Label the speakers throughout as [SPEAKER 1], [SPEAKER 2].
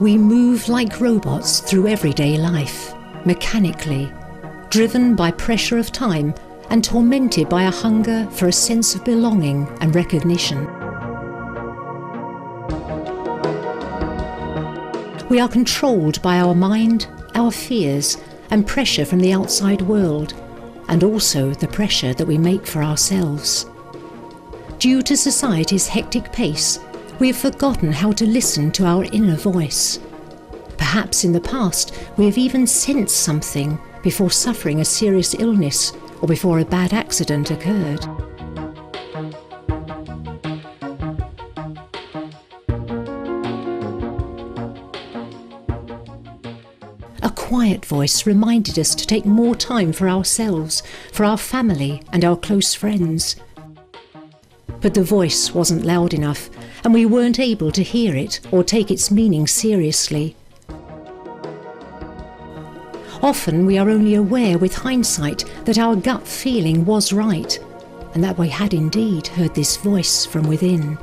[SPEAKER 1] We move like robots through everyday life, mechanically, driven by pressure of time and tormented by a hunger for a sense of belonging and recognition. We are controlled by our mind, our fears, and pressure from the outside world, and also the pressure that we make for ourselves. Due to society's hectic pace, we have forgotten how to listen to our inner voice. Perhaps in the past we have even sensed something before suffering a serious illness or before a bad accident occurred. A quiet voice reminded us to take more time for ourselves, for our family and our close friends. But the voice wasn't loud enough, and we weren't able to hear it or take its meaning seriously. Often we are only aware with hindsight that our gut feeling was right, and that we had indeed heard this voice from within.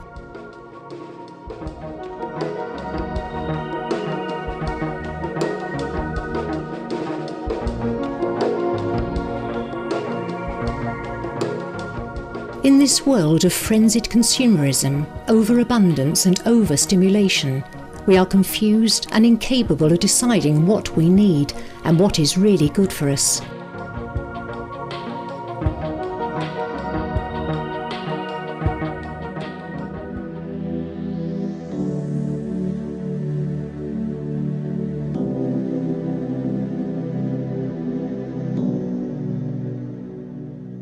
[SPEAKER 1] In this world of frenzied consumerism, overabundance and overstimulation, we are confused and incapable of deciding what we need and what is really good for us.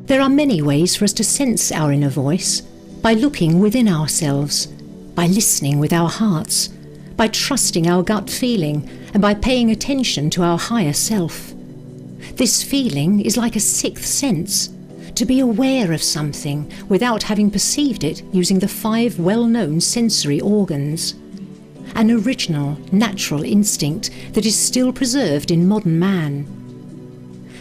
[SPEAKER 1] There are many ways for us to sense our inner voice: by looking within ourselves, by listening with our hearts, by trusting our gut feeling, and by paying attention to our higher self. This feeling is like a sixth sense, to be aware of something without having perceived it using the 5 well-known sensory organs. An original, natural instinct that is still preserved in modern man.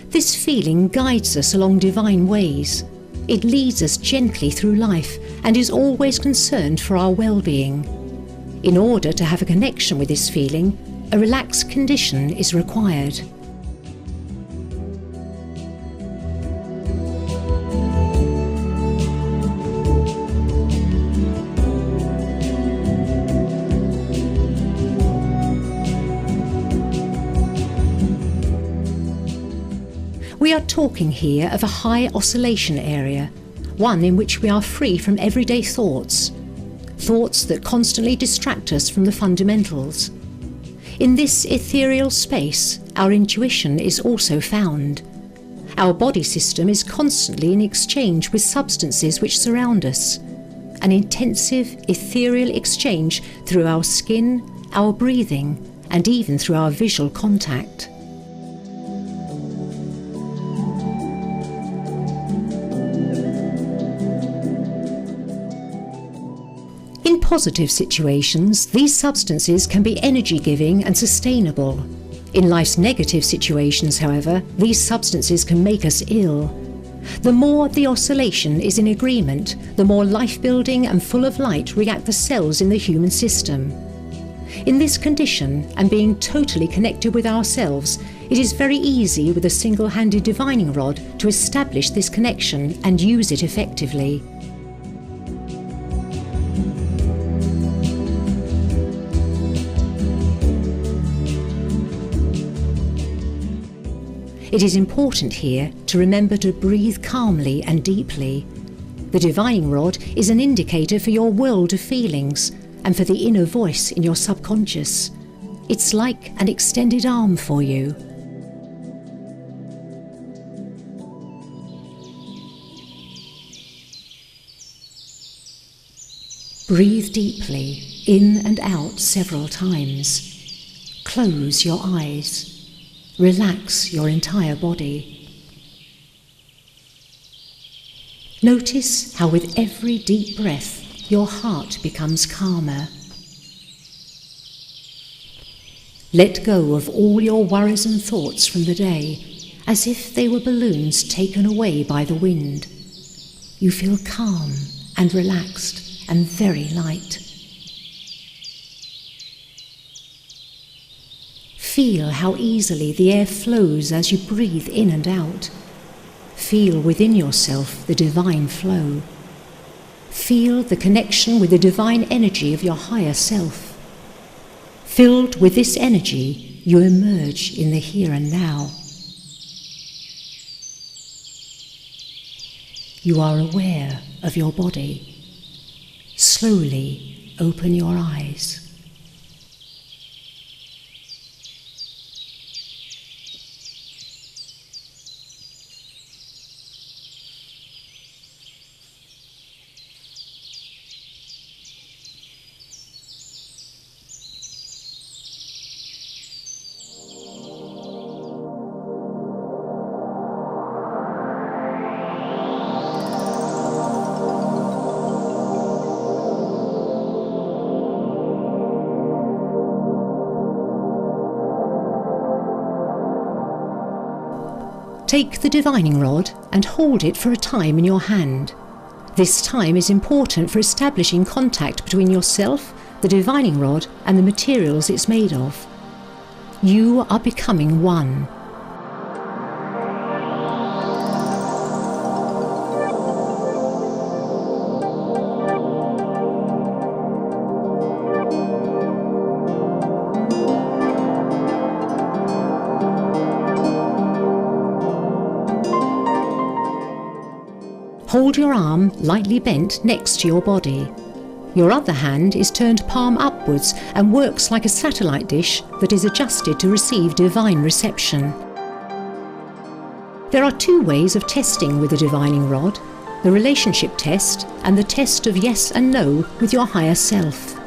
[SPEAKER 1] This feeling guides us along divine ways. It leads us gently through life and is always concerned for our well-being. In order to have a connection with this feeling, a relaxed condition is required. We are talking here of a high oscillation area, one in which we are free from everyday thoughts that constantly distract us from the fundamentals. In this ethereal space, our intuition is also found. Our body system is constantly in exchange with substances which surround us, an intensive ethereal exchange through our skin, our breathing, and even through our visual contact. In positive situations, these substances can be energy-giving and sustainable. In life's negative situations, however, these substances can make us ill. The more the oscillation is in agreement, the more life-building and full of light react the cells in the human system. In this condition, and being totally connected with ourselves, it is very easy with a single-handed divining rod to establish this connection and use it effectively. It is important here to remember to breathe calmly and deeply. The divining rod is an indicator for your world of feelings and for the inner voice in your subconscious. It's like an extended arm for you. Breathe deeply, in and out several times. Close your eyes. Relax your entire body. Notice how with every deep breath your heart becomes calmer. Let go of all your worries and thoughts from the day, as if they were balloons taken away by the wind. You feel calm and relaxed and very light. Feel how easily the air flows as you breathe in and out. Feel within yourself the divine flow. Feel the connection with the divine energy of your higher self. Filled with this energy, you emerge in the here and now. You are aware of your body. Slowly open your eyes. Take the divining rod and hold it for a time in your hand. This time is important for establishing contact between yourself, the divining rod, and the materials it's made of. You are becoming one. Hold your arm lightly bent next to your body. Your other hand is turned palm upwards and works like a satellite dish that is adjusted to receive divine reception. There are two ways of testing with the divining rod: the relationship test and the test of yes and no with your higher self.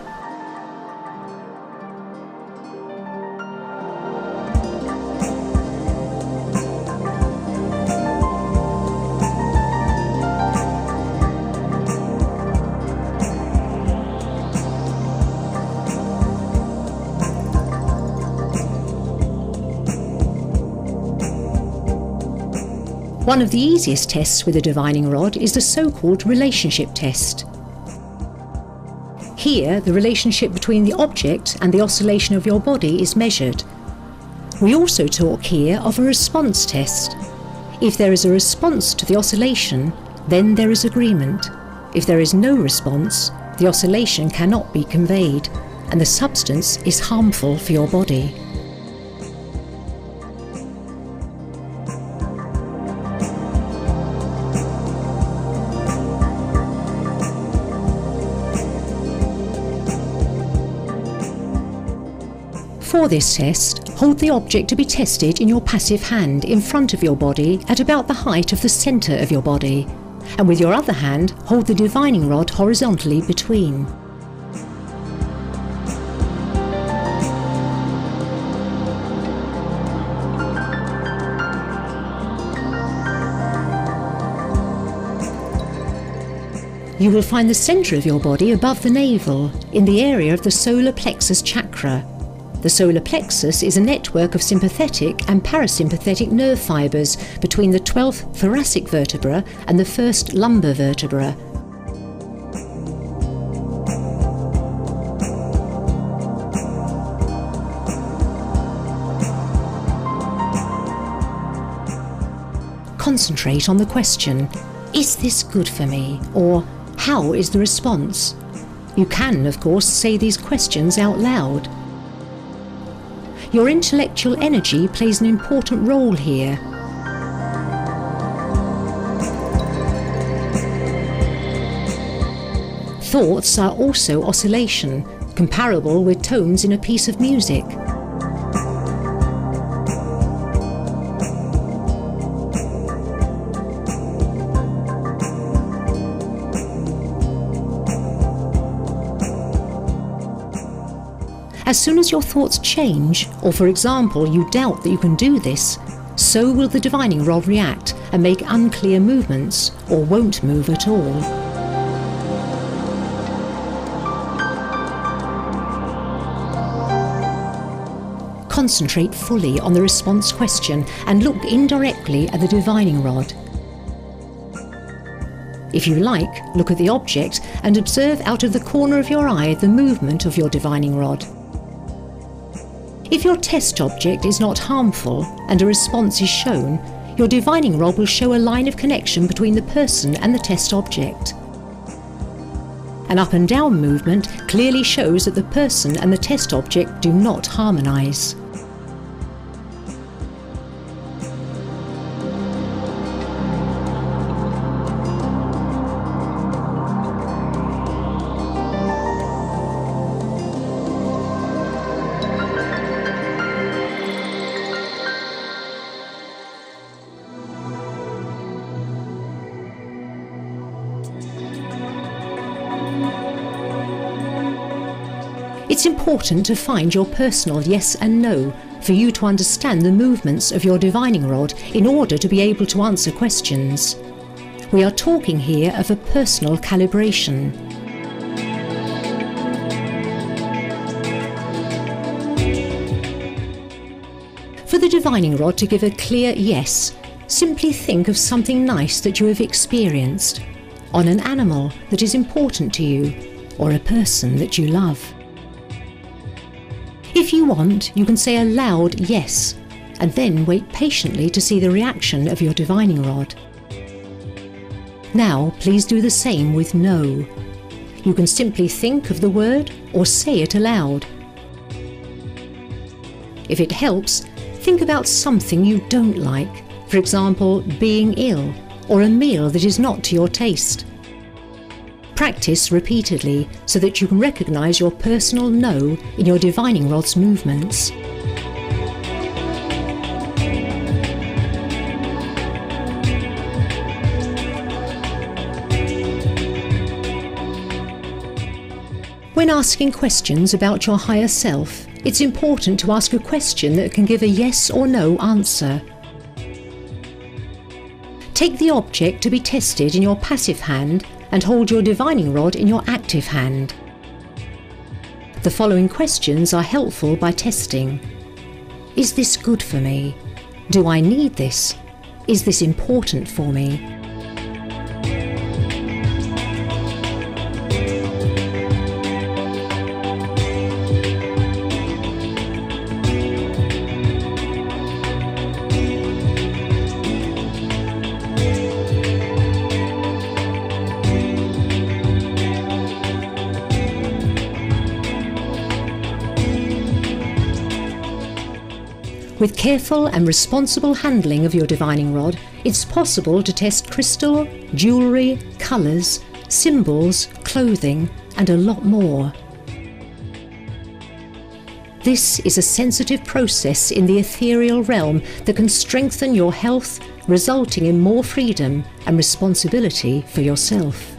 [SPEAKER 1] One of the easiest tests with a divining rod is the so-called relationship test. Here, the relationship between the object and the oscillation of your body is measured. We also talk here of a response test. If there is a response to the oscillation, then there is agreement. If there is no response, the oscillation cannot be conveyed, and the substance is harmful for your body. For this test, hold the object to be tested in your passive hand in front of your body at about the height of the centre of your body, and with your other hand hold the divining rod horizontally between. You will find the centre of your body above the navel, in the area of the solar plexus chakra. The solar plexus is a network of sympathetic and parasympathetic nerve fibres between the 12th thoracic vertebra and the 1st lumbar vertebra. Concentrate on the question, is this good for me? Or how is the response? You can, of course, say these questions out loud. Your intellectual energy plays an important role here. Thoughts are also oscillation, comparable with tones in a piece of music. As soon as your thoughts change, or for example you doubt that you can do this, so will the divining rod react and make unclear movements, or won't move at all. Concentrate fully on the response question and look indirectly at the divining rod. If you like, look at the object and observe out of the corner of your eye the movement of your divining rod. If your test object is not harmful and a response is shown, your divining rod will show a line of connection between the person and the test object. An up and down movement clearly shows that the person and the test object do not harmonise. It's important to find your personal yes and no for you to understand the movements of your divining rod in order to be able to answer questions. We are talking here of a personal calibration. For the divining rod to give a clear yes, simply think of something nice that you have experienced, on an animal that is important to you, or a person that you love. If you want, you can say a loud yes, and then wait patiently to see the reaction of your divining rod. Now, please do the same with no. You can simply think of the word or say it aloud. If it helps, think about something you don't like, for example, being ill, or a meal that is not to your taste. Practice repeatedly so that you can recognise your personal no in your divining rod's movements. When asking questions about your higher self, it's important to ask a question that can give a yes or no answer. Take the object to be tested in your passive hand and hold your divining rod in your active hand. The following questions are helpful by testing. Is this good for me? Do I need this? Is this important for me? With careful and responsible handling of your divining rod, it's possible to test crystal, jewellery, colours, symbols, clothing, and a lot more. This is a sensitive process in the ethereal realm that can strengthen your health, resulting in more freedom and responsibility for yourself.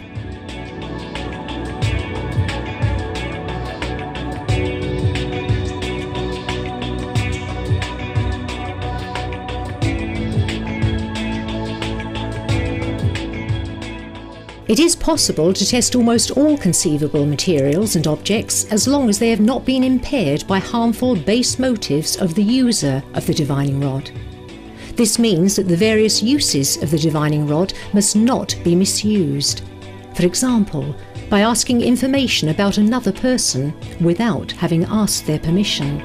[SPEAKER 1] It is possible to test almost all conceivable materials and objects as long as they have not been impaired by harmful base motives of the user of the divining rod. This means that the various uses of the divining rod must not be misused. For example, by asking information about another person without having asked their permission.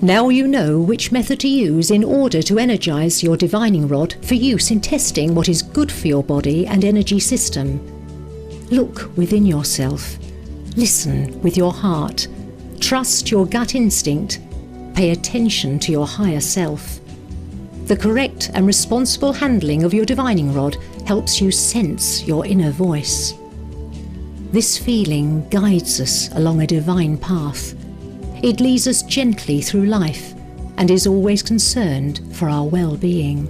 [SPEAKER 1] Now you know which method to use in order to energise your divining rod for use in testing what is good for your body and energy system. Look within yourself. Listen with your heart. Trust your gut instinct. Pay attention to your higher self. The correct and responsible handling of your divining rod helps you sense your inner voice. This feeling guides us along a divine path. It leads us gently through life and is always concerned for our well-being.